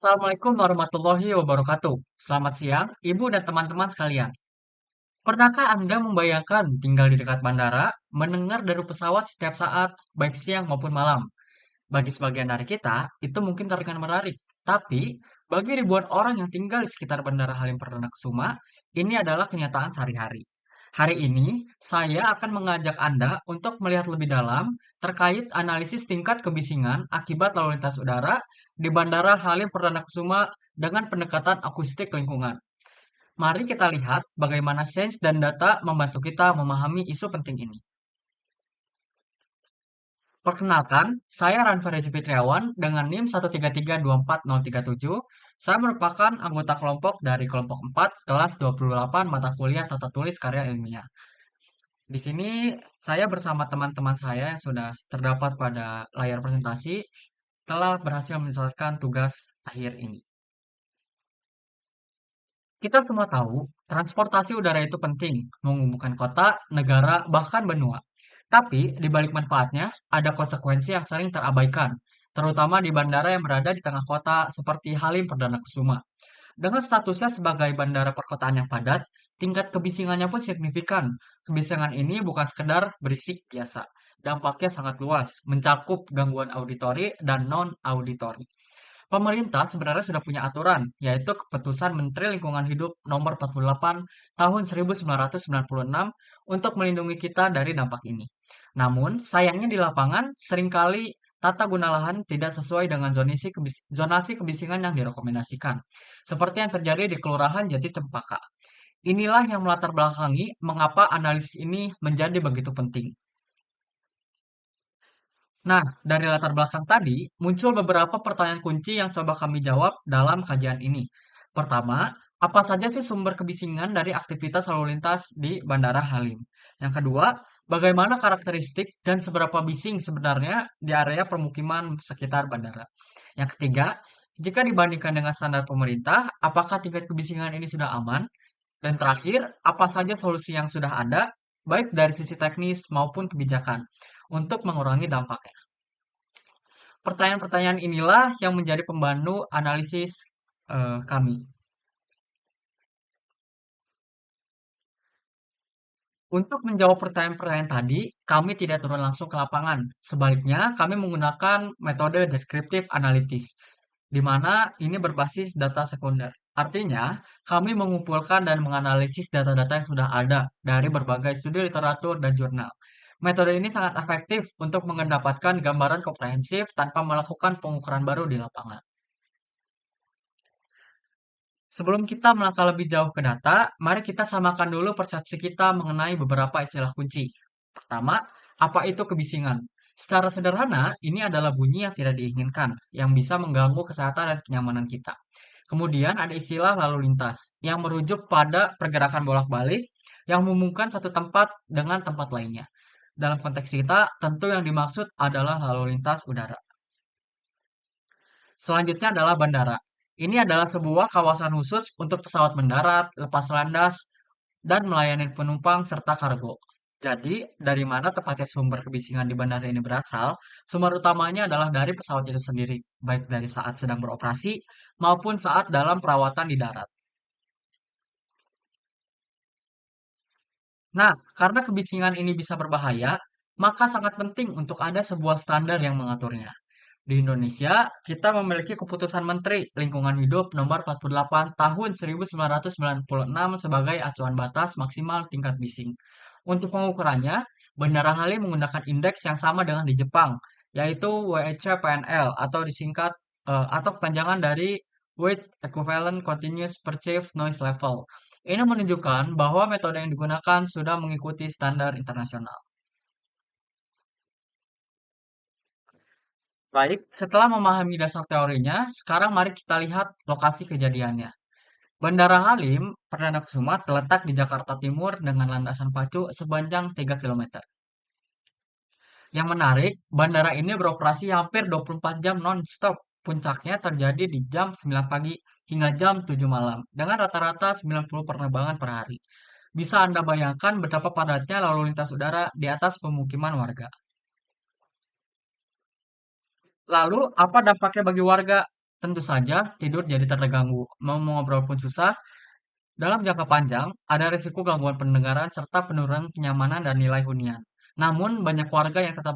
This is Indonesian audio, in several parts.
Assalamualaikum warahmatullahi wabarakatuh. Selamat siang, Ibu dan teman-teman sekalian. Pernahkah Anda membayangkan tinggal di dekat bandara, mendengar deru pesawat setiap saat, baik siang maupun malam? Bagi sebagian dari kita, itu mungkin terdengar menarik. Tapi, bagi ribuan orang yang tinggal di sekitar Bandara Halim Perdana Kusuma, ini adalah kenyataan sehari-hari. Hari ini, saya akan mengajak Anda untuk melihat lebih dalam terkait analisis tingkat kebisingan akibat lalu lintas udara di Bandara Halim Perdana Kusuma dengan pendekatan akustik lingkungan. Mari kita lihat bagaimana sains dan data membantu kita memahami isu penting ini. Perkenalkan, saya Ranfa Rezi Fitriawan dengan NIM 1332437. Saya merupakan anggota kelompok dari kelompok 4 kelas 28 mata kuliah tata tulis karya ilmiah. Di sini saya bersama teman-teman saya yang sudah terdapat pada layar presentasi telah berhasil menyelesaikan tugas akhir ini. Kita semua tahu, transportasi udara itu penting, menghubungkan kota, negara, bahkan benua. Tapi, di balik manfaatnya, ada konsekuensi yang sering terabaikan, terutama di bandara yang berada di tengah kota seperti Halim Perdana Kusuma. Dengan statusnya sebagai bandara perkotaan yang padat, tingkat kebisingannya pun signifikan. Kebisingan ini bukan sekedar berisik biasa. Dampaknya sangat luas, mencakup gangguan auditori dan non-auditori. Pemerintah sebenarnya sudah punya aturan, yaitu Keputusan Menteri Lingkungan Hidup Nomor 48 Tahun 1996 untuk melindungi kita dari dampak ini. Namun, sayangnya di lapangan seringkali tata guna lahan tidak sesuai dengan zonasi kebisingan yang direkomendasikan, seperti yang terjadi di Kelurahan Jati Cempaka. Inilah yang melatar belakangi mengapa analisis ini menjadi begitu penting. Nah, dari latar belakang tadi, muncul beberapa pertanyaan kunci yang coba kami jawab dalam kajian ini. Pertama, apa saja sih sumber kebisingan dari aktivitas lalu lintas di Bandara Halim? Yang kedua, bagaimana karakteristik dan seberapa bising sebenarnya di area permukiman sekitar bandara? Yang ketiga, jika dibandingkan dengan standar pemerintah, apakah tingkat kebisingan ini sudah aman? Dan terakhir, apa saja solusi yang sudah ada, baik dari sisi teknis maupun kebijakan, untuk mengurangi dampaknya? Pertanyaan-pertanyaan inilah yang menjadi pembantu analisis kami. Untuk menjawab pertanyaan-pertanyaan tadi, kami tidak turun langsung ke lapangan. Sebaliknya, kami menggunakan metode deskriptif analitis, di mana ini berbasis data sekunder. Artinya, kami mengumpulkan dan menganalisis data-data yang sudah ada dari berbagai studi literatur dan jurnal. Metode ini sangat efektif untuk mendapatkan gambaran komprehensif tanpa melakukan pengukuran baru di lapangan. Sebelum kita melangkah lebih jauh ke data, mari kita samakan dulu persepsi kita mengenai beberapa istilah kunci. Pertama, apa itu kebisingan? Secara sederhana, ini adalah bunyi yang tidak diinginkan, yang bisa mengganggu kesehatan dan kenyamanan kita. Kemudian ada istilah lalu lintas, yang merujuk pada pergerakan bolak-balik yang menghubungkan satu tempat dengan tempat lainnya. Dalam konteks kita, tentu yang dimaksud adalah lalu lintas udara. Selanjutnya adalah bandara. Ini adalah sebuah kawasan khusus untuk pesawat mendarat, lepas landas, dan melayani penumpang serta kargo. Jadi, dari mana tepatnya sumber kebisingan di bandara ini berasal? Sumber utamanya adalah dari pesawat itu sendiri, baik dari saat sedang beroperasi maupun saat dalam perawatan di darat. Nah, karena kebisingan ini bisa berbahaya, maka sangat penting untuk ada sebuah standar yang mengaturnya. Di Indonesia, kita memiliki Keputusan Menteri Lingkungan Hidup Nomor 48 Tahun 1996 sebagai acuan batas maksimal tingkat bising. Untuk pengukurannya, Bandara Halim menggunakan indeks yang sama dengan di Jepang, yaitu WEC-PNL atau disingkat atau kepanjangan dari Weight Equivalent Continuous Perceived Noise Level. Ini menunjukkan bahwa metode yang digunakan sudah mengikuti standar internasional. Baik, setelah memahami dasar teorinya, sekarang mari kita lihat lokasi kejadiannya. Bandara Halim Perdana Kusuma terletak di Jakarta Timur dengan landasan pacu sepanjang 3 kilometer. Yang menarik, bandara ini beroperasi hampir 24 jam non-stop. Puncaknya terjadi di jam 9 pagi hingga jam 7 malam, dengan rata-rata 90 penerbangan per hari. Bisa Anda bayangkan betapa padatnya lalu lintas udara di atas pemukiman warga. Lalu, apa dampaknya bagi warga? Tentu saja tidur jadi terganggu. Mau ngobrol pun susah. Dalam jangka panjang, ada risiko gangguan pendengaran serta penurunan kenyamanan dan nilai hunian. Namun, banyak warga yang tetap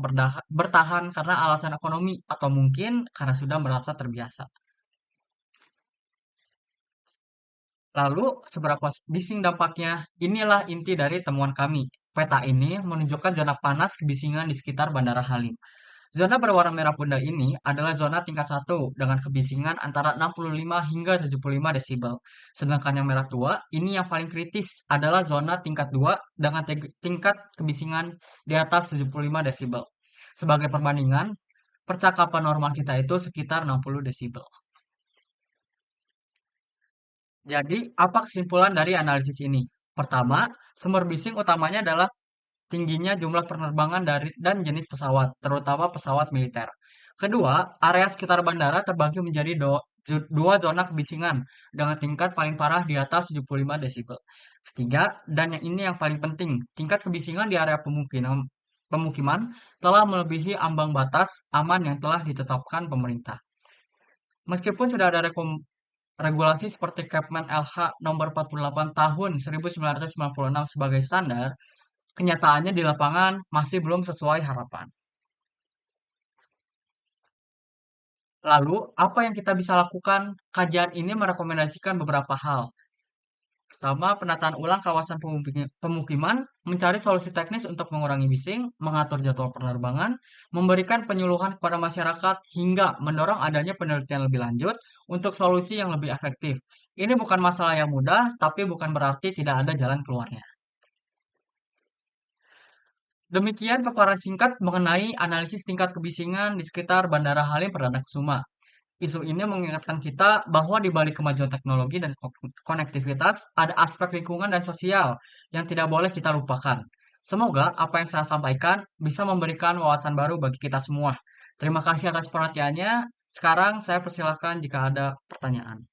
bertahan karena alasan ekonomi atau mungkin karena sudah merasa terbiasa. Lalu, seberapa bising dampaknya? Inilah inti dari temuan kami. Peta ini menunjukkan zona panas kebisingan di sekitar Bandara Halim. Zona berwarna merah bunda ini adalah zona tingkat 1 dengan kebisingan antara 65 hingga 75 desibel. Sedangkan yang merah tua, ini yang paling kritis adalah zona tingkat 2 dengan tingkat kebisingan di atas 75 desibel. Sebagai perbandingan, percakapan normal kita itu sekitar 60 desibel. Jadi, apa kesimpulan dari analisis ini? Pertama, sumber bising utamanya adalah tingginya jumlah penerbangan dari dan jenis pesawat, terutama pesawat militer. Kedua, area sekitar bandara terbagi menjadi dua zona kebisingan dengan tingkat paling parah di atas 75 desibel. Ketiga, dan yang ini yang paling penting, tingkat kebisingan di area pemukiman telah melebihi ambang batas aman yang telah ditetapkan pemerintah. Meskipun sudah ada regulasi seperti Kepmen LH nomor 48 tahun 1996 sebagai standar, kenyataannya di lapangan masih belum sesuai harapan. Lalu, apa yang kita bisa lakukan? Kajian ini merekomendasikan beberapa hal. Pertama, penataan ulang kawasan pemukiman, mencari solusi teknis untuk mengurangi bising, mengatur jadwal penerbangan, memberikan penyuluhan kepada masyarakat, hingga mendorong adanya penelitian lebih lanjut untuk solusi yang lebih efektif. Ini bukan masalah yang mudah, tapi bukan berarti tidak ada jalan keluarnya. Demikian paparan singkat mengenai analisis tingkat kebisingan di sekitar Bandara Halim Perdana Kusuma. Isu ini mengingatkan kita bahwa di balik kemajuan teknologi dan konektivitas, ada aspek lingkungan dan sosial yang tidak boleh kita lupakan. Semoga apa yang saya sampaikan bisa memberikan wawasan baru bagi kita semua. Terima kasih atas perhatiannya. Sekarang saya persilahkan jika ada pertanyaan.